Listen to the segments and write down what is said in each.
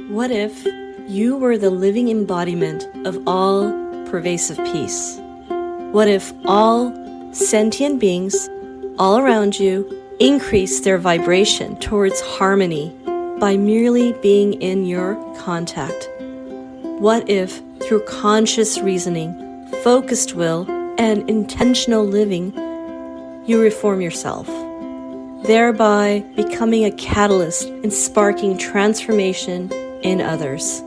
What if you were the living embodiment of all pervasive peace? What if all sentient beings all around you increase their vibration towards harmony by merely being in your contact? What if, through conscious reasoning, focused will, and intentional living, you reform yourself, thereby becoming a catalyst in sparking transformation in others?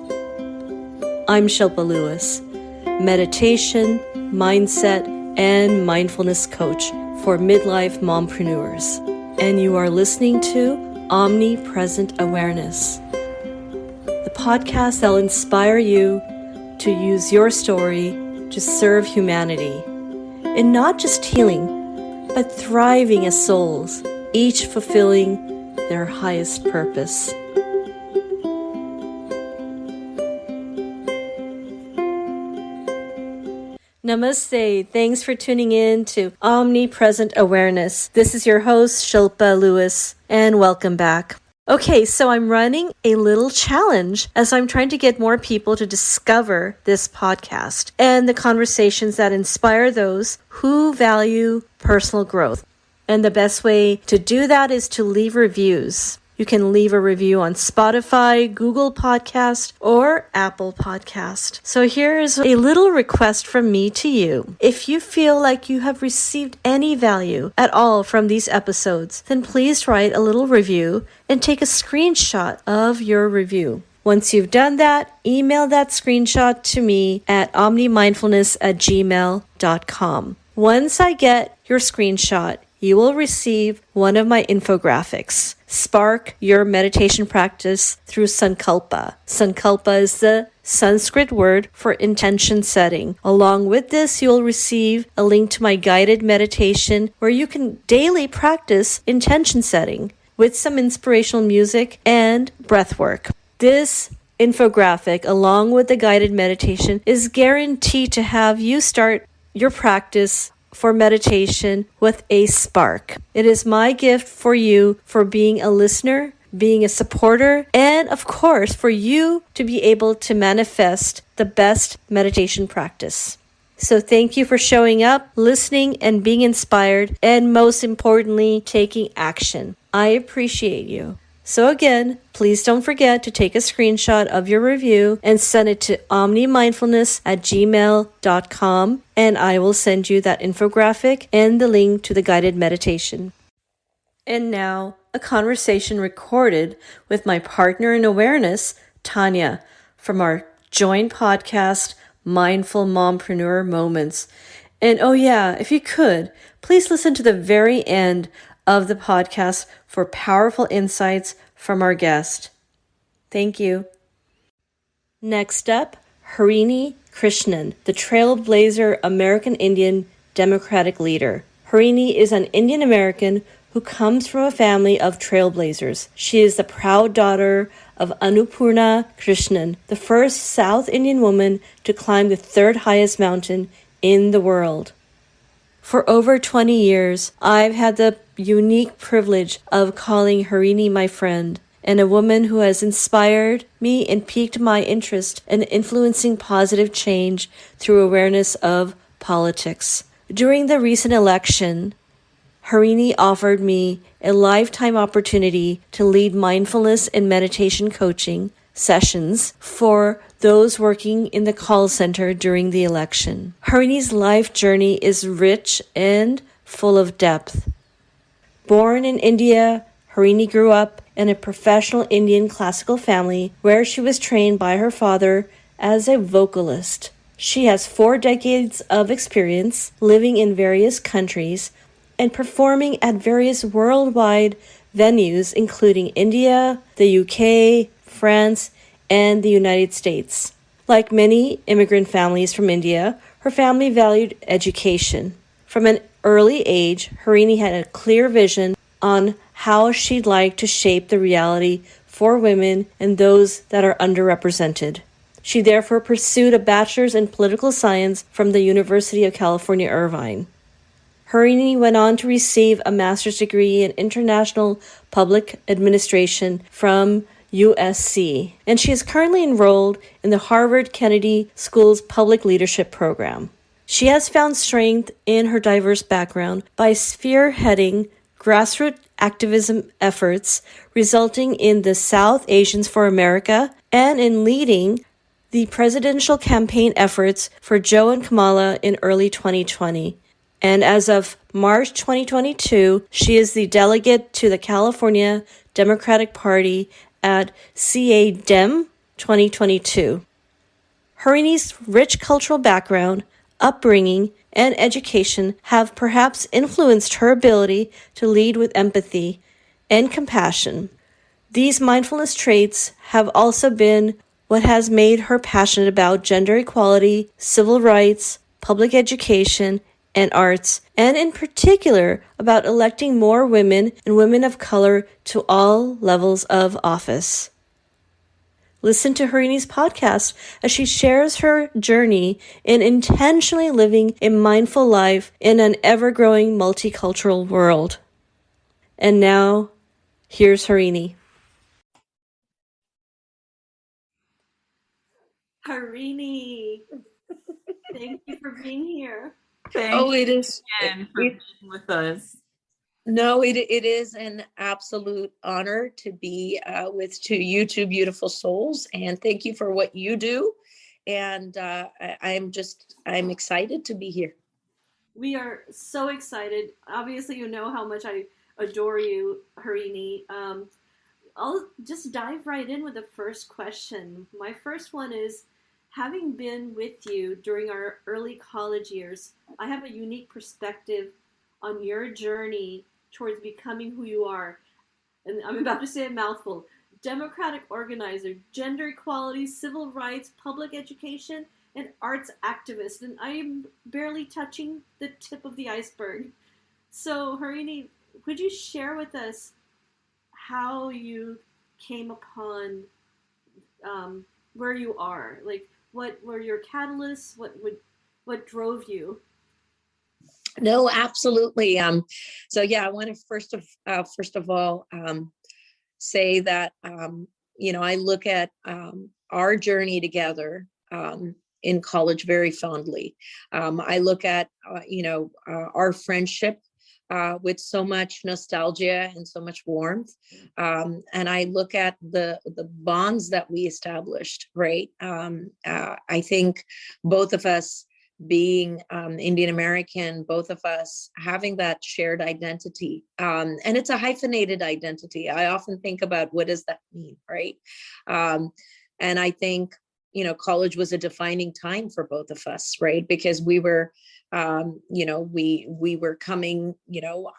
I'm Shilpa Lewis, meditation, mindset, and mindfulness coach for midlife mompreneurs, and you are listening to Omnipresent Awareness, the podcast that will inspire you to use your story to serve humanity in not just healing, but thriving as souls, each fulfilling their highest purpose. Namaste. Thanks for tuning in to Omnipresent Awareness. This is your host, Shilpa Lewis, and welcome back. Okay, so I'm running a little challenge as I'm trying to get more people to discover this podcast and the conversations that inspire those who value personal growth. And the best way to do that is to leave reviews. You can leave a review on Spotify, Google Podcast, or Apple Podcast. So here's a little request from me to you. If you feel like you have received any value at all from these episodes, then please write a little review and take a screenshot of your review. Once you've done that, email that screenshot to me at omnimindfulness@gmail.com. Once I get your screenshot, you will receive one of my infographics. Spark your meditation practice through Sankalpa. Sankalpa is the Sanskrit word for intention setting. Along with this, you'll receive a link to my guided meditation where you can daily practice intention setting with some inspirational music and breath work. This infographic, along with the guided meditation, is guaranteed to have you start your practice for meditation with a spark. It is my gift for you for being a listener, being a supporter, and of course for you to be able to manifest the best meditation practice. So thank you for showing up, listening, and being inspired, and most importantly, taking action. I appreciate you. So again, please don't forget to take a screenshot of your review and send it to omnimindfulness@gmail.com, and I will send you that infographic and the link to the guided meditation. And now, a conversation recorded with my partner in awareness, Tanya, from our joint podcast, Mindful Mompreneur Moments. And oh yeah, if you could, please listen to the very end of the podcast for powerful insights from our guest. Thank you. Next up, Harini Krishnan, the Trailblazer American Indian Democratic leader. Harini is an Indian American who comes from a family of trailblazers. She is the proud daughter of Annapurna Krishnan, the first South Indian woman to climb the third highest mountain in the world. For over 20 years, I've had the unique privilege of calling Harini my friend, and a woman who has inspired me and piqued my interest in influencing positive change through awareness of politics. During the recent election, Harini offered me a lifetime opportunity to lead mindfulness and meditation coaching sessions for those working in the call center during the election. Harini's life journey is rich and full of depth. Born in India, Harini grew up in a professional Indian classical family where she was trained by her father as a vocalist. She has 4 decades of experience living in various countries and performing at various worldwide venues including India, the UK, France, and the United States. Like many immigrant families from India, her family valued education. From an early age, Harini had a clear vision on how she'd like to shape the reality for women and those that are underrepresented. She therefore pursued a bachelor's in political science from the University of California, Irvine. Harini went on to receive a master's degree in international public administration from USC, and she is currently enrolled in the Harvard Kennedy School's Public Leadership Program. She has found strength in her diverse background by spearheading grassroots activism efforts resulting in the South Asians for America and in leading the presidential campaign efforts for Joe and Kamala in early 2020. And as of March 2022, she is the delegate to the California Democratic Party at CA-DEM 2022. Harini's rich cultural background, upbringing, and education have perhaps influenced her ability to lead with empathy and compassion. These mindfulness traits have also been what has made her passionate about gender equality, civil rights, public education, and arts, and in particular about electing more women and women of color to all levels of office. Listen to Harini's podcast as she shares her journey in intentionally living a mindful life in an ever-growing multicultural world. And now, here's Harini. Harini, thank you for being here. Thank it you is. again for being with us. No, it is an absolute honor to be with you two beautiful souls, and thank you for what you do. And I'm excited to be here. We are so excited. Obviously, you know how much I adore you, Harini. I'll just dive right in with the first question. My first one is, having been with you during our early college years, I have a unique perspective on your journey towards becoming who you are. And I'm about to say a mouthful. Democratic organizer, gender equality, civil rights, public education, and arts activist. And I am barely touching the tip of the iceberg. So, Harini, could you share with us how you came upon where you are? Like, what were your catalysts? What drove you? No, absolutely. So yeah, I want to first of all say that I look at our journey together in college very fondly. I look at our friendship with so much nostalgia and so much warmth, and I look at the bonds that we established. Right, I think both of us being Indian American, both of us having that shared identity. And it's a hyphenated identity. I often think about what does that mean, right? And I think, college was a defining time for both of us, right? Because we were, we were coming,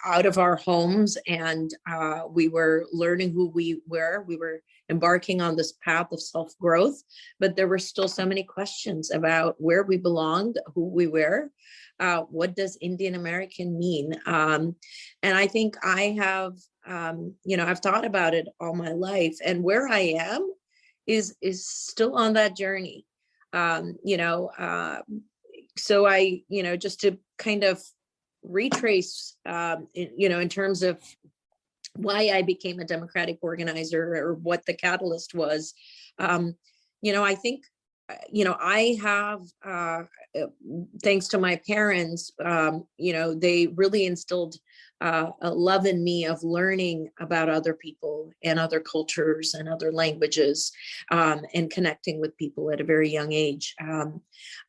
out of our homes, and we were learning who we were. We were embarking on this path of self-growth, but there were still so many questions about where we belonged, who we were, what does Indian American mean? And I think I have, I've thought about it all my life, and where I am is still on that journey. So I, just to kind of retrace, in terms of why I became a Democratic organizer or what the catalyst was, I think, I have, thanks to my parents, they really instilled a love in me of learning about other people and other cultures and other languages, and connecting with people at a very young age.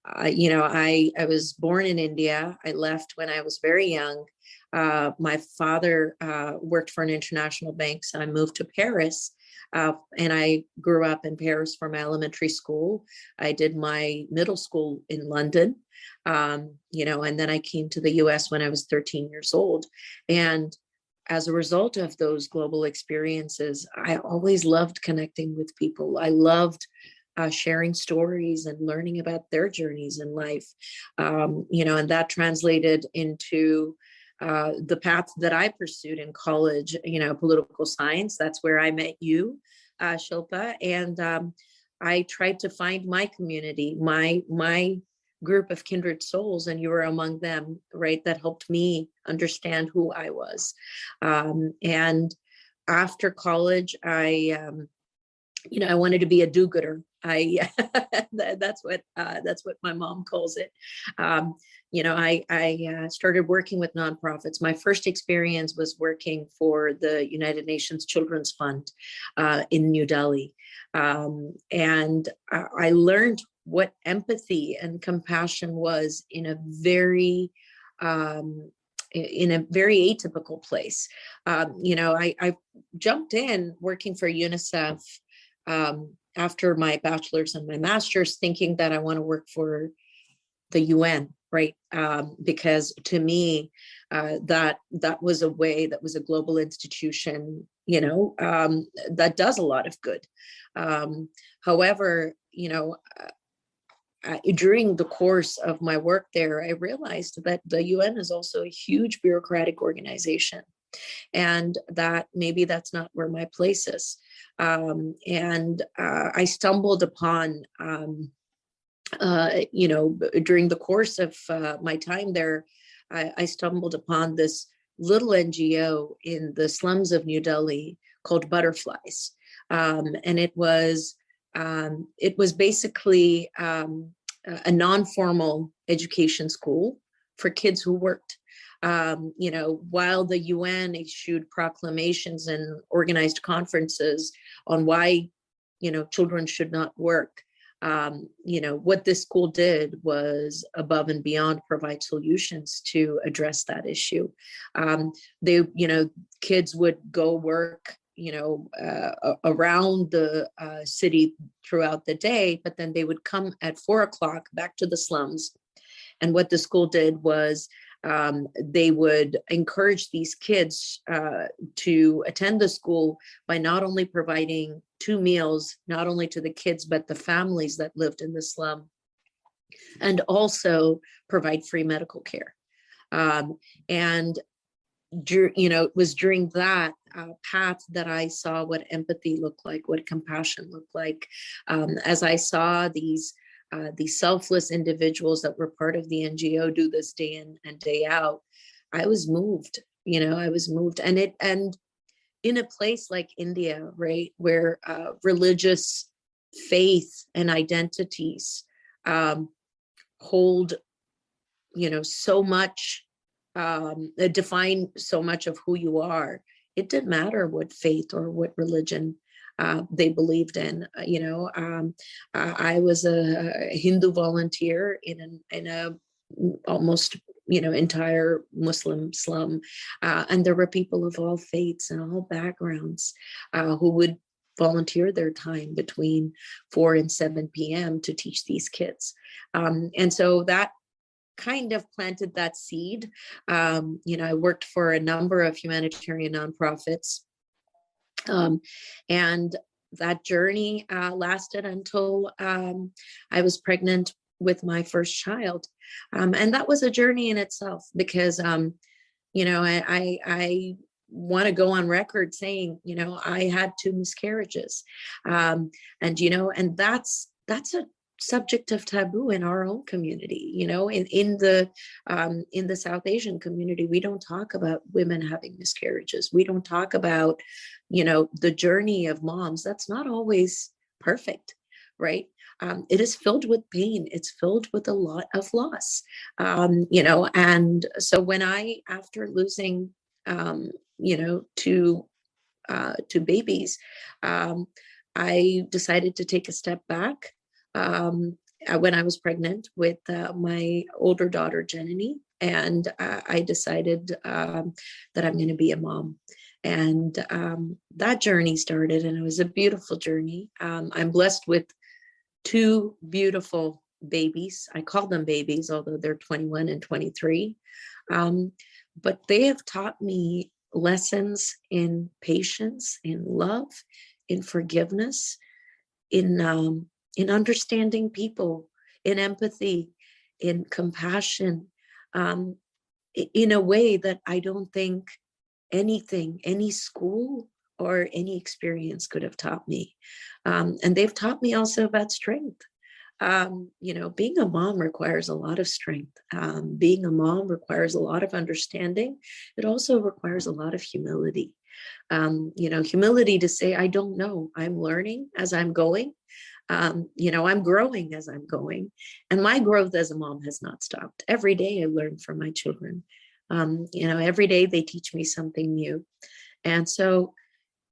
I was born in India. I left when I was very young. My father worked for an international bank, so I moved to Paris, and I grew up in Paris for my elementary school. I did my middle school in London, and then I came to the US when I was 13 years old. And as a result of those global experiences, I always loved connecting with people. I loved sharing stories and learning about their journeys in life, and that translated into the path that I pursued in college, political science. That's where I met you, Shilpa. And I tried to find my community, my group of kindred souls, and you were among them, right? That helped me understand who I was. And after college, I I wanted to be a do-gooder. That's what my mom calls it. I started working with nonprofits. My first experience was working for the United Nations Children's Fund in New Delhi, and I learned what empathy and compassion was in a very atypical place. I jumped in working for UNICEF after my bachelor's and my master's, thinking that I want to work for the UN, right? Because to me, that was a global institution, that does a lot of good. However, during the course of my work there, I realized that the UN is also a huge bureaucratic organization, and that maybe that's not where my place is. I stumbled upon, during the course of my time there, I stumbled upon this little NGO in the slums of New Delhi called Butterflies. And it was basically a non-formal education school for kids who worked. While the UN issued proclamations and organized conferences on why, children should not work, what this school did was above and beyond provide solutions to address that issue. Kids would go work, around the city throughout the day, but then they would come at 4:00 back to the slums. And what the school did was they would encourage these kids to attend the school by not only providing 2 meals, not only to the kids, but the families that lived in the slum, and also provide free medical care. It was during that path that I saw what empathy looked like, what compassion looked like, as I saw these selfless individuals that were part of the NGO do this day in and day out. I was moved, and in a place like India, right, where religious faith and identities hold, so much, define so much of who you are. It didn't matter what faith or what religion they believed in. I was a Hindu volunteer in a almost entire Muslim slum, and there were people of all faiths and all backgrounds who would volunteer their time between 4 and 7 p.m. to teach these kids, and so that kind of planted that seed. I worked for a number of humanitarian nonprofits. And that journey lasted until I was pregnant with my first child. And that was a journey in itself because, I want to go on record saying, I had 2 miscarriages. And that's a subject of taboo in our own community. In the South Asian community, we don't talk about women having miscarriages. We don't talk about, the journey of moms. That's not always perfect, right? It is filled with pain. It's filled with a lot of loss, and so when after losing, two babies, I decided to take a step back. When I was pregnant with my older daughter, Jenny, and I decided that I'm going to be a mom. And that journey started, and it was a beautiful journey. I'm blessed with 2 beautiful babies. I call them babies, although they're 21 and 23. But they have taught me lessons in patience, in love, in forgiveness, in understanding people, in empathy, in compassion, in a way that I don't think any school or any experience could have taught me. And they've taught me also about strength. Being a mom requires a lot of strength. Being a mom requires a lot of understanding. It also requires a lot of humility. Humility to say, I don't know, I'm learning as I'm going. I'm growing as I'm going, and my growth as a mom has not stopped. Every day I learn from my children. Every day they teach me something new. And so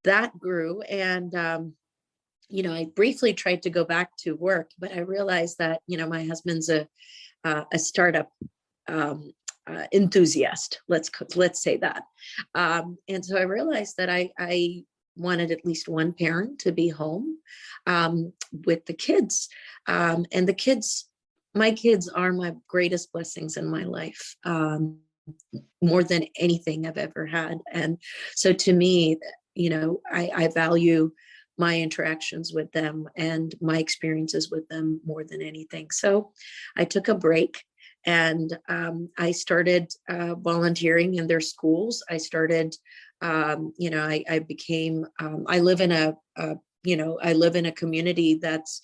that grew. And, I briefly tried to go back to work, but I realized that, my husband's a startup enthusiast. Let's say that. And so I realized that I wanted at least one parent to be home with the kids. And my kids are my greatest blessings in my life, more than anything I've ever had. And so to me, I value my interactions with them and my experiences with them more than anything. So I took a break, and I started volunteering in their schools. I started, I became, I live in a community that's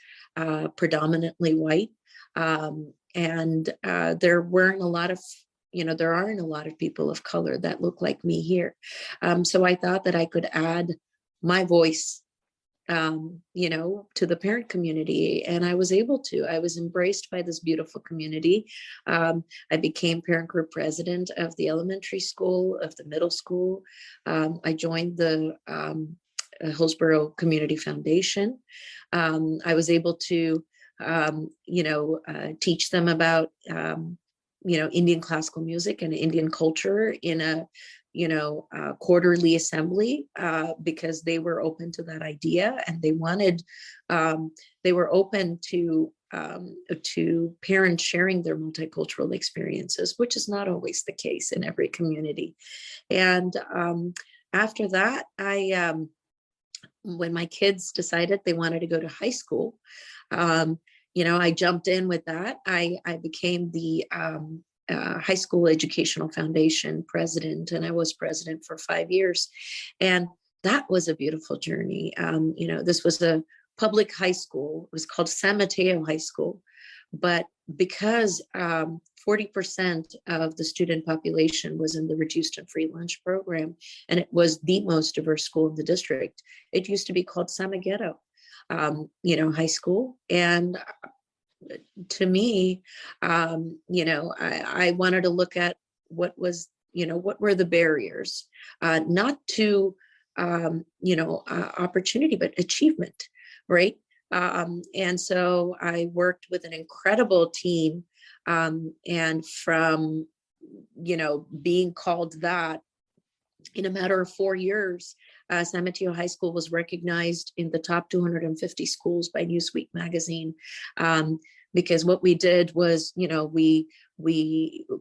predominantly white. And there aren't a lot of people of color that look like me here. So I thought that I could add my voice to the parent community. And I was able to. I was embraced by this beautiful community. I became parent group president of the elementary school, of the middle school. I joined the Hillsborough Community Foundation. I was able to, teach them about, Indian classical music and Indian culture in a quarterly assembly, because they were open to that idea, and they were open to parents sharing their multicultural experiences, which is not always the case in every community. And after that, when my kids decided they wanted to go to high school, I jumped in with that. I became the High School Educational Foundation president, and I was president for 5 years. And that was a beautiful journey. This was a public high school. It was called San Mateo High School. But because 40% of the student population was in the reduced and free lunch program, and it was the most diverse school in the district, it used to be called Samaguero, high school. And to me, I wanted to look at what were the barriers, not to, opportunity, but achievement, right? And so I worked with an incredible team, and from, being called that, in a matter of 4 years, San Mateo High School was recognized in the top 250 schools by Newsweek magazine, because what we did was, we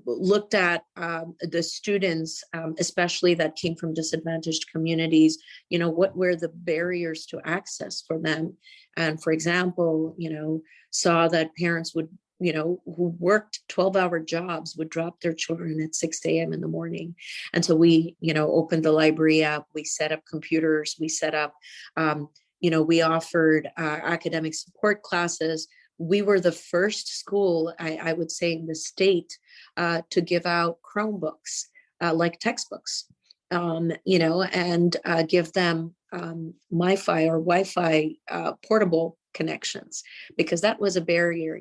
looked at the students, especially that came from disadvantaged communities. What were the barriers to access for them? And for example, saw that parents would, who worked 12-hour jobs would drop their children at 6 a.m. in the morning. And so we, opened the library up, we set up computers, we set up, we offered academic support classes. We were the first school, I would say, in the state to give out Chromebooks, like textbooks, and give them MiFi or Wi-Fi portable connections, because that was a barrier.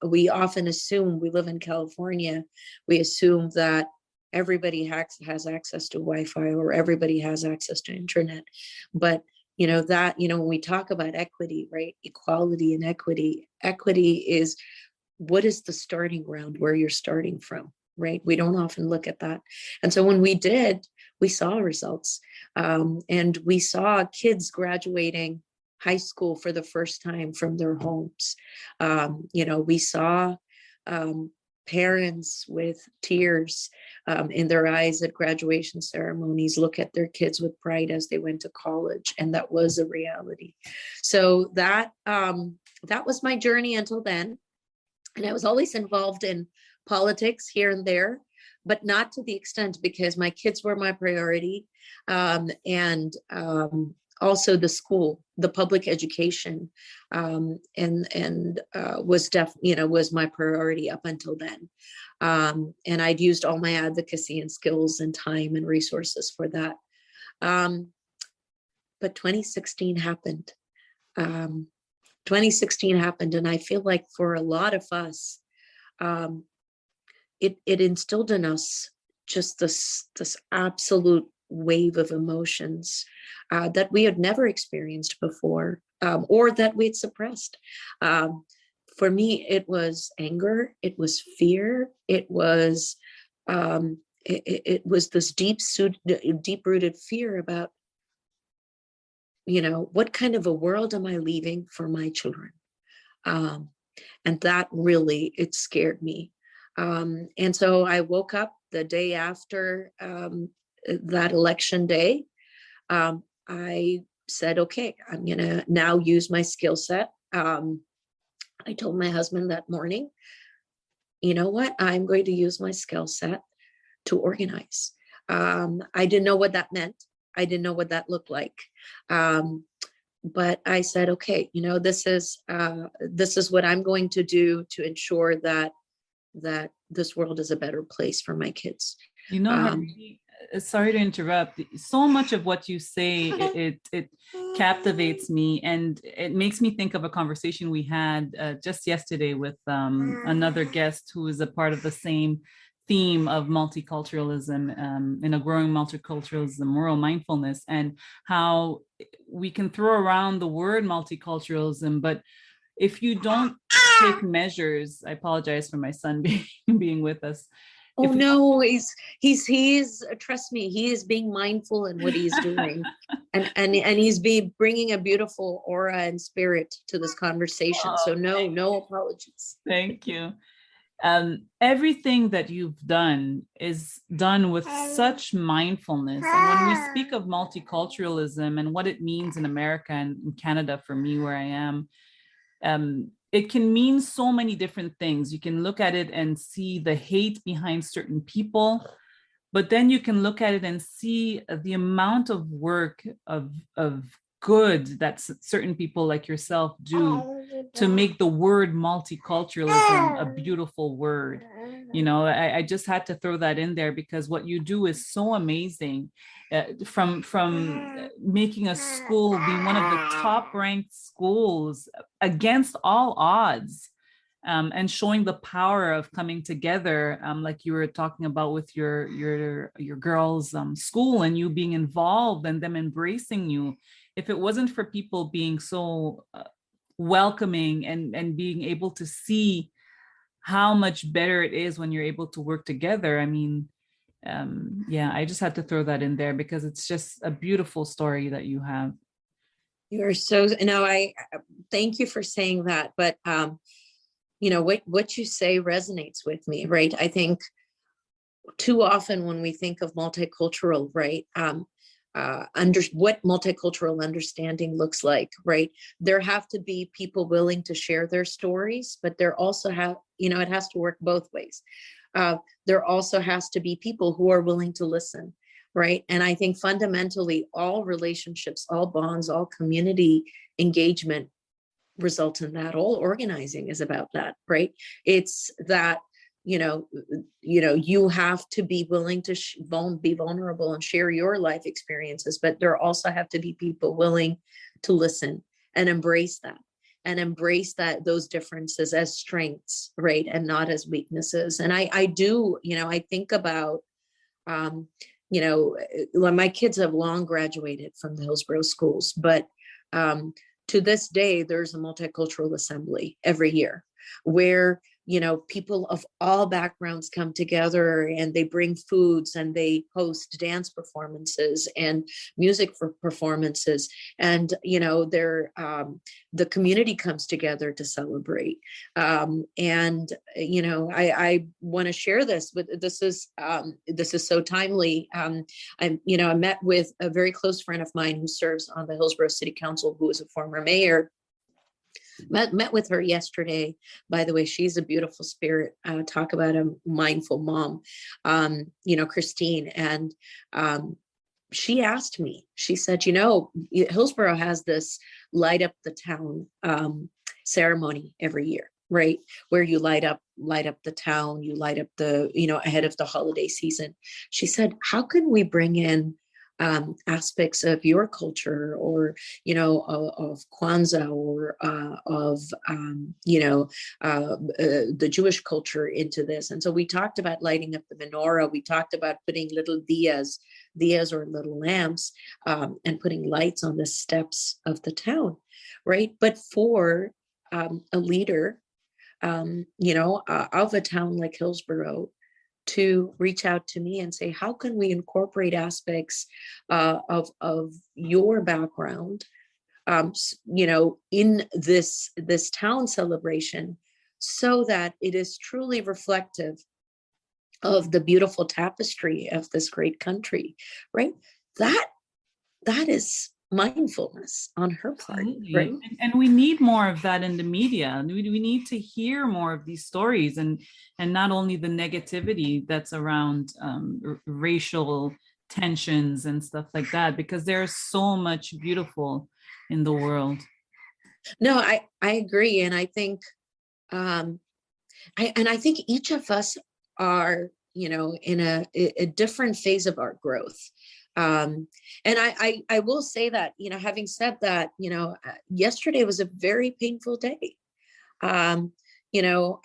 We often assume, we live in California, we assume that everybody has access to Wi-Fi or everybody has access to internet. But when we talk about equity, right? Equality and equity is, what is the starting ground where you're starting from, right? We don't often look at that. And so when we did, we saw results, and we saw kids graduating high school for the first time from their homes. We saw parents with tears in their eyes at graduation ceremonies look at their kids with pride as they went to college, and that was a reality. So that was my journey until then. And I was always involved in politics here and there, but not to the extent, because my kids were my priority, and also the school, the public education, was my priority up until then. And I'd used all my advocacy and skills and time and resources for that. But 2016 happened. 2016 happened, and I feel like for a lot of us, it instilled in us just this absolute wave of emotions that we had never experienced before, or that we'd suppressed. For me, it was anger, it was fear, it was this deep-rooted fear about, what kind of a world am I leaving for my children? And that really, it scared me. And so I woke up the day after that election day. I said, okay, I'm going to now use my skill set. I told my husband that morning, you know what, I'm going to use my skill set to organize. I didn't know what that meant. I didn't know what that looked like. But I said, okay, this is what I'm going to do to ensure that this world is a better place for my kids. Harini, sorry to interrupt. So much of what you say, it captivates me, and it makes me think of a conversation we had just yesterday with another guest who is a part of the same theme of multiculturalism, in a growing multiculturalism, moral mindfulness, and how we can throw around the word multiculturalism, but if you don't take measures, I apologize for my son being with us. Oh no, he's trust me, he is being mindful in what he's doing, and he's bringing a beautiful aura and spirit to this conversation. So no apologies. Thank you. Everything that you've done is done with such mindfulness. And when we speak of multiculturalism and what it means in America and in Canada, for me, where I am, it can mean so many different things. You can look at it and see the hate behind certain people, but then you can look at it and see the amount of work of good that certain people like yourself do to make the word multiculturalism a beautiful word. I just had to throw that in there because what you do is so amazing. From making a school be one of the top ranked schools against all odds, and showing the power of coming together, like you were talking about with your girls' school, and you being involved and them embracing you. If it wasn't for people being so welcoming and being able to see how much better it is when you're able to work together, I mean, I just had to throw that in there because it's just a beautiful story that you have. You're so, I thank you for saying that, but what you say resonates with me, right? I think too often when we think of multicultural, right, what multicultural understanding looks like, right? There have to be people willing to share their stories, but there also it has to work both ways. There also has to be people who are willing to listen, right? And I think fundamentally all relationships, all bonds, all community engagement result in that. All organizing is about that, right? It's that, you have to be willing to be vulnerable and share your life experiences, but there also have to be people willing to listen and embrace that, those differences as strengths, right? And not as weaknesses. And I do, I think about, my kids have long graduated from the Hillsborough schools, but to this day, there's a multicultural assembly every year where people of all backgrounds come together and they bring foods and they host dance performances and music for performances. And, the community comes together to celebrate. I want to share this, but this is so timely. I met with a very close friend of mine who serves on the Hillsborough City Council, who is a former mayor. Met with her yesterday. By the way, she's a beautiful spirit. Talk about a mindful mom, Christine. And she asked me, she said, Hillsborough has this light up the town ceremony every year, right? Where you light up the town, you light up the, ahead of the holiday season. She said, how can we bring in aspects of your culture, or, you know, of Kwanzaa, or of, you know, the Jewish culture into this. And so we talked about lighting up the menorah. We talked about putting little diyas or little lamps, and putting lights on the steps of the town, right? But for a leader, you know, of a town like Hillsborough, to reach out to me and say, how can we incorporate aspects of your background, you know, in this town celebration, so that it is truly reflective of the beautiful tapestry of this great country, right? That is mindfulness on her part. Absolutely. Right? And we need more of that in the media. We need to hear more of these stories, and not only the negativity that's around racial tensions and stuff like that, because there's so much beautiful in the world. No, I agree. And I think, I think each of us are, you know, in a different phase of our growth. And I will say that, you know, having said that, you know, yesterday was a very painful day. You know,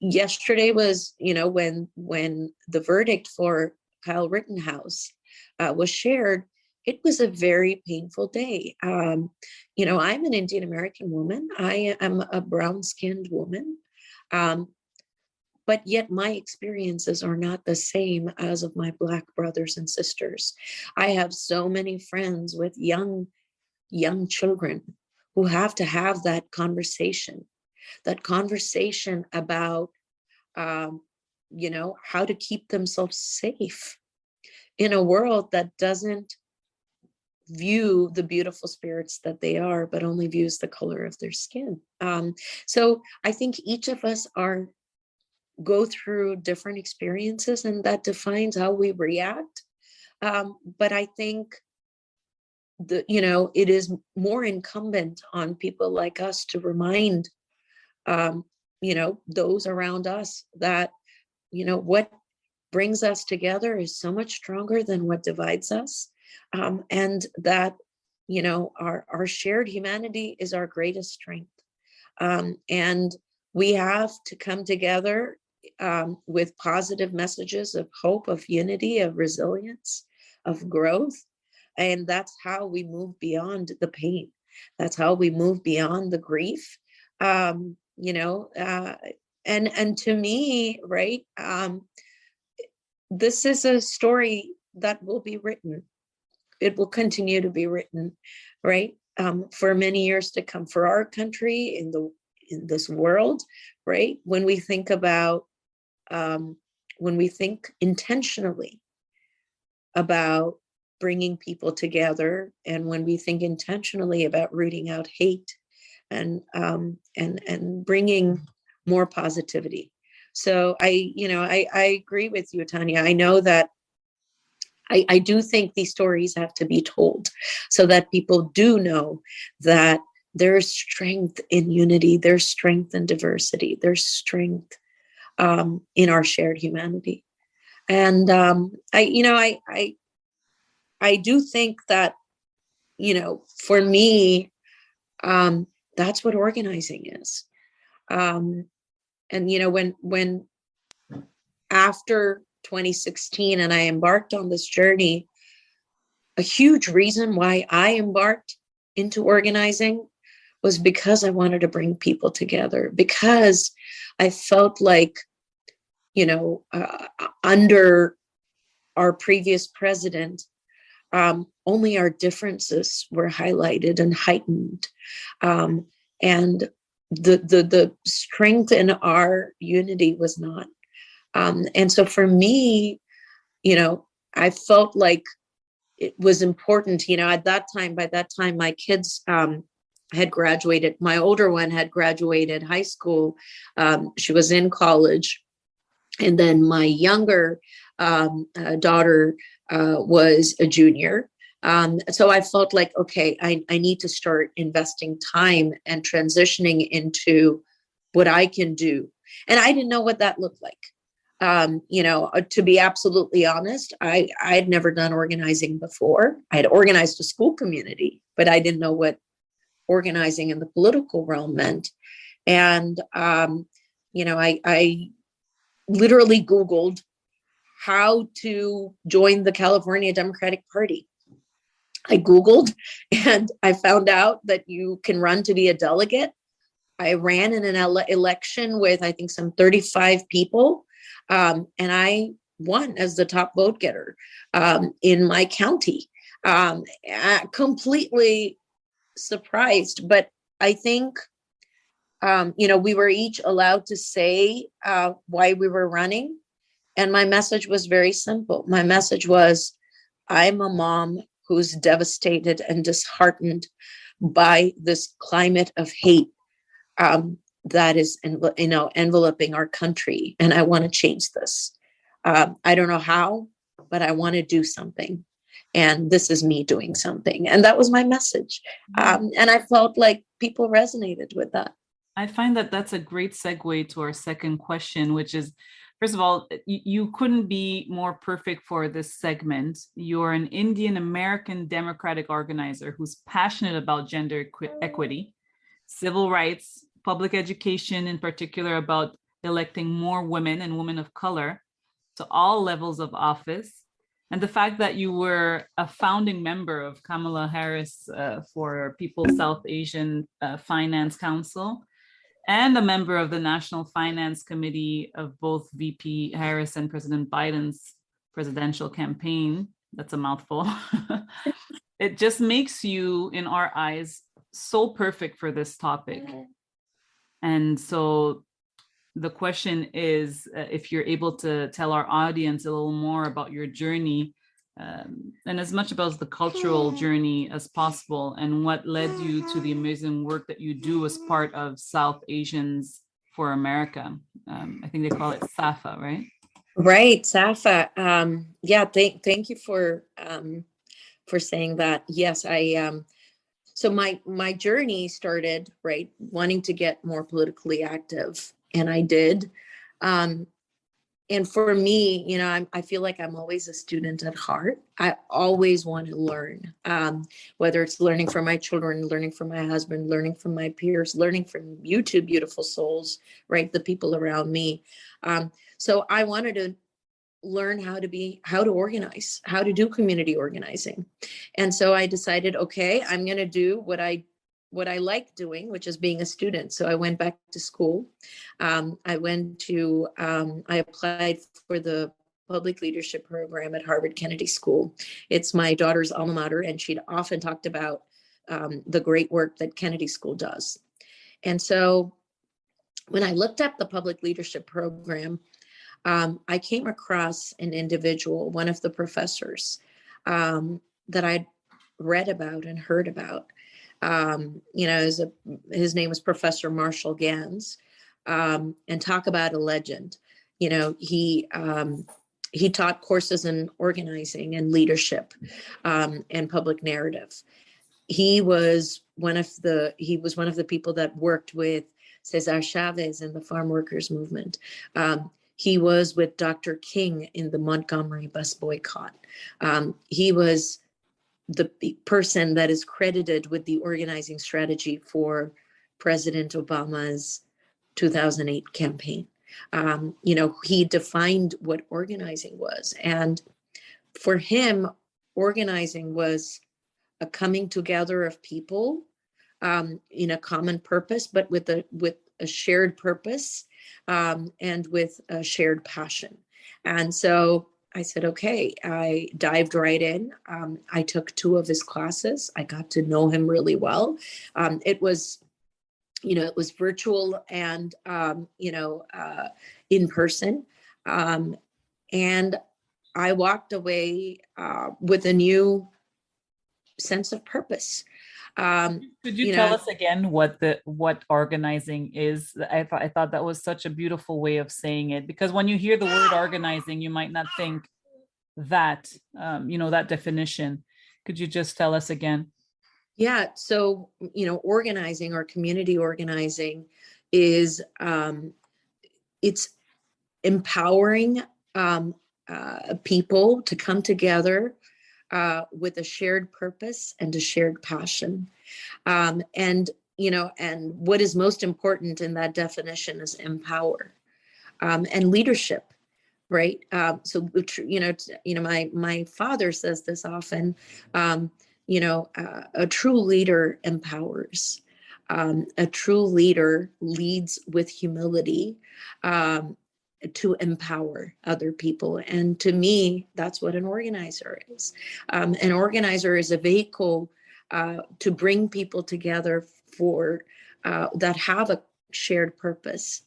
yesterday was, you know, when the verdict for Kyle Rittenhouse was shared, it was a very painful day. You know, I'm an Indian American woman. I am a brown-skinned woman. But yet my experiences are not the same as of my Black brothers and sisters. I have so many friends with young children who have to have that conversation about, you know, how to keep themselves safe in a world that doesn't view the beautiful spirits that they are, but only views the color of their skin. So I think each of us go through different experiences, and that defines how we react. But I think you know, it is more incumbent on people like us to remind, you know, those around us that, you know, what brings us together is so much stronger than what divides us. And that, you know, our shared humanity is our greatest strength. And we have to come together with positive messages of hope, of unity, of resilience, of growth. And that's how we move beyond the pain. That's how we move beyond the grief. You know, and to me, right, this is a story that will be written. It will continue to be written, right, for many years to come, for our country, in this world, right? When we think about, when we think intentionally about bringing people together, and when we think intentionally about rooting out hate, and bringing more positivity. So I agree with you, Tanya. I know that I do think these stories have to be told, so that people do know that there's strength in unity, there's strength in diversity, there's strength in our shared humanity. And I do think that, you know, for me, that's what organizing is. And, you know, when after 2016 and I embarked on this journey, a huge reason why I embarked into organizing was because I wanted to bring people together, because I felt like, you know, under our previous president, only our differences were highlighted and heightened, and the strength in our unity was not. And so for me, you know, I felt like it was important, you know, by that time, my kids had graduated. My older one had graduated high school. She was in college. And then my younger daughter was a junior. So I felt like, okay, I need to start investing time and transitioning into what I can do. And I didn't know what that looked like. To be absolutely honest, I'd never done organizing before. I had organized a school community, but I didn't know what organizing in the political realm meant. And, I literally Googled how to join the California Democratic Party. I Googled and I found out that you can run to be a delegate. I ran in an election with, I think, some 35 people. And I won as the top vote getter in my county. Completely surprised, but I think, we were each allowed to say why we were running. And my message was very simple. My message was, I'm a mom who's devastated and disheartened by this climate of hate that is, enveloping our country. And I want to change this. I don't know how, but I want to do something. And this is me doing something. And that was my message. And I felt like people resonated with that. I find that that's a great segue to our second question, which is, first of all, you couldn't be more perfect for this segment. You're an Indian American Democratic organizer who's passionate about gender equity, civil rights, public education, in particular about electing more women and women of color to all levels of office. And the fact that you were a founding member of Kamala Harris for People's South Asian Finance Council, and a member of the National Finance Committee of both VP Harris and President Biden's presidential campaign. That's a mouthful. It just makes you, in our eyes, so perfect for this topic. And so the question is, if you're able to tell our audience a little more about your journey, and as much about the cultural journey as possible, and what led you to the amazing work that you do as part of South Asians for America. I think they call it SAFA, right? Right, SAFA. Thank you for saying that. Yes, so my journey started, right, wanting to get more politically active, and I did. And for me, I feel like I'm always a student at heart. I always want to learn, whether it's learning from my children, learning from my husband, learning from my peers, learning from you two beautiful souls, right? The people around me. So I wanted to learn how to organize, how to do community organizing. And so I decided, okay, I'm going to do what I like doing, which is being a student. So I went back to school. I applied for the public leadership program at Harvard Kennedy School. It's my daughter's alma mater, and she'd often talked about the great work that Kennedy School does. And so when I looked up the public leadership program, I came across an individual, one of the professors that I'd read about and heard about. His name was Professor Marshall Gans, and talk about a legend. He taught courses in organizing and leadership, and public narrative. He was one of the people that worked with Cesar Chavez in the farm workers movement. He was with Dr. King in the Montgomery bus boycott. He was the person that is credited with the organizing strategy for President Obama's 2008 campaign. He defined what organizing was. And for him, organizing was a coming together of people in a common purpose, but with a shared purpose, and with a shared passion. And so I said, okay, I dived right in. I took 2 of his classes. I got to know him really well. It was virtual and, in person. And I walked away with a new sense of purpose. Could you tell us again what organizing is? I thought that was such a beautiful way of saying it, because when you hear the word organizing, you might not think that, that definition. Could you just tell us again? Yeah. So, organizing or community organizing is, it's empowering people to come together with a shared purpose and a shared passion. And what is most important in that definition is empower and leadership, right? My father says this often. A true leader empowers. A true leader leads with humility to empower other people. And to me, that's what an organizer is. An organizer is a vehicle to bring people together for that have a shared purpose,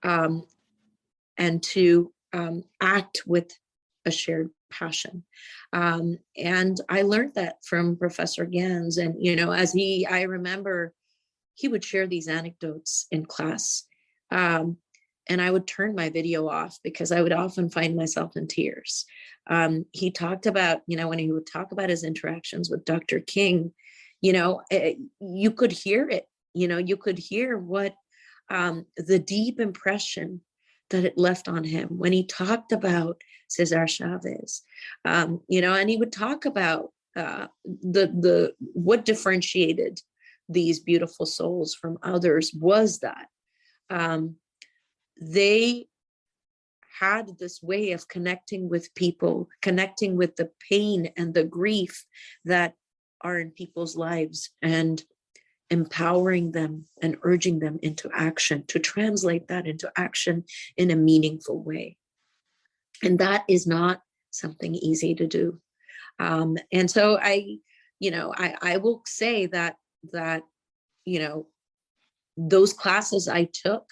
and to act with a shared passion. And I learned that from Professor Gans. And, I remember he would share these anecdotes in class. And I would turn my video off because I would often find myself in tears. He talked about, when he would talk about his interactions with Dr. King, you could hear it, you could hear what the deep impression that it left on him when he talked about Cesar Chavez, and he would talk about what differentiated these beautiful souls from others was that they had this way of connecting with people, connecting with the pain and the grief that are in people's lives, and empowering them and urging them into action, to translate that into action in a meaningful way. And that is not something easy to do. And so I will say that those classes I took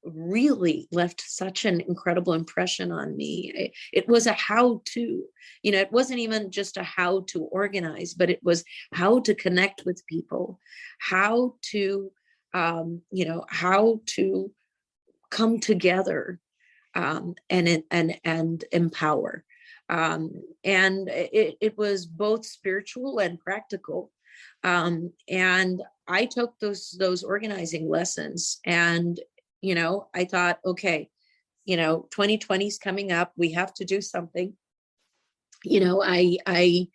really left such an incredible impression on me. It was a how-to, it wasn't even just a how to organize, but it was how to connect with people, how to, how to come together and empower. And it was both spiritual and practical. And I took those organizing lessons, and I thought, okay, 2020 is coming up. We have to do something. The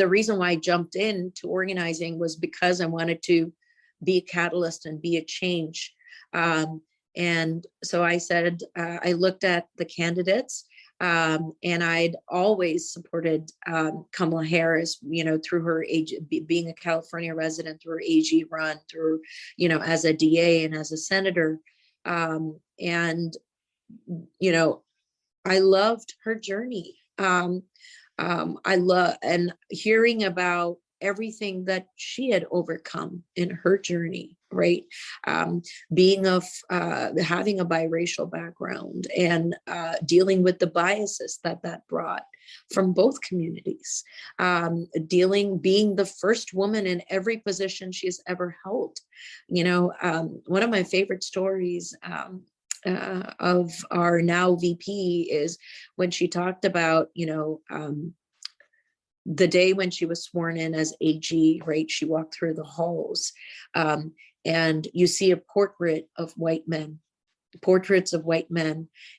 reason why I jumped into organizing was because I wanted to be a catalyst and be a change. And so I said, I looked at the candidates, and I'd always supported Kamala Harris, through her age, being a California resident, through her AG run, through, as a DA and as a senator. And I loved her journey. I love and hearing about everything that she had overcome in her journey, right? Being having a biracial background, and dealing with the biases that brought from both communities, being the first woman in every position she's ever held. One of my favorite stories of our now VP is when she talked about, the day when she was sworn in as AG, right? She walked through the halls, and you see a portraits of white men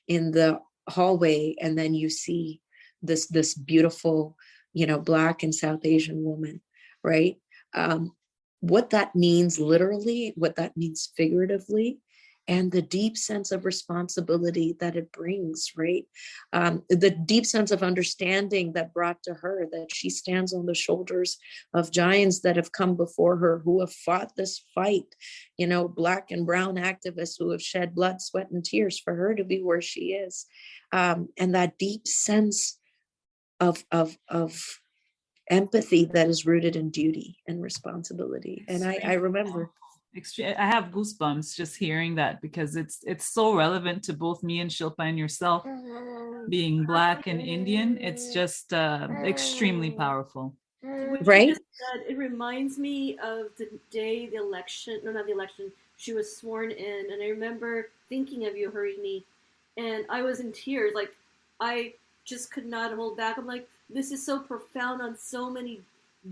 in the hallway, and then you see this beautiful, Black and South Asian woman, right? What that means literally, what that means figuratively, and the deep sense of responsibility that it brings, right? The deep sense of understanding that brought to her that she stands on the shoulders of giants that have come before her, who have fought this fight, Black and brown activists who have shed blood, sweat, and tears for her to be where she is. And that deep sense of empathy that is rooted in duty and responsibility. And I remember. I have goosebumps just hearing that, because it's so relevant to both me and Shilpa and yourself, being Black and Indian. It's just extremely powerful. Right? It reminds me of the day she was sworn in. And I remember thinking of you, Harini, and I was in tears. Like, I just could not hold back. I'm like, this is so profound on so many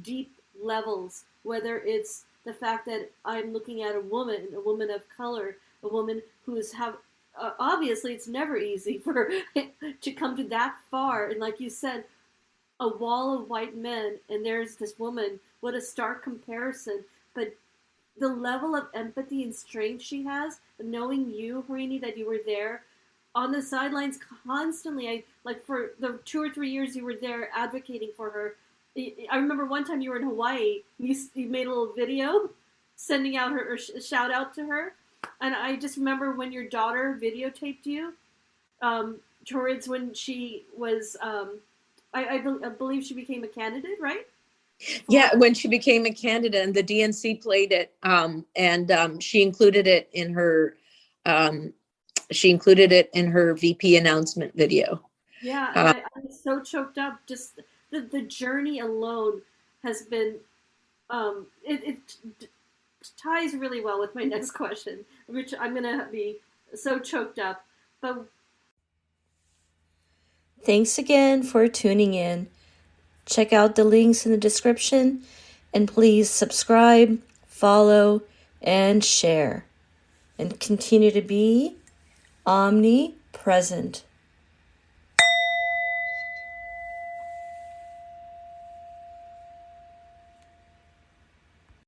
deep levels, whether it's the fact that I'm looking at a woman of color, a woman who obviously it's never easy for to come to that far. And like you said, a wall of white men, and there's this woman. What a stark comparison! But the level of empathy and strength she has, knowing you, Harini, that you were there on the sidelines constantly. I like for the 2 or 3 years you were there advocating for her. I remember one time you were in Hawaii. You made a little video sending out her shout out to her, and I just remember when your daughter videotaped you towards when she was. I believe she became a candidate, right? Yeah, when she became a candidate, and the DNC played it, and she included it in her VP announcement video. Yeah, and I'm so choked up. Just the journey alone has been it ties really well with my next question, which I'm gonna be so choked up. But thanks again for tuning in. Check out the links in the description, and please subscribe, follow, and share, and continue to be omnipresent.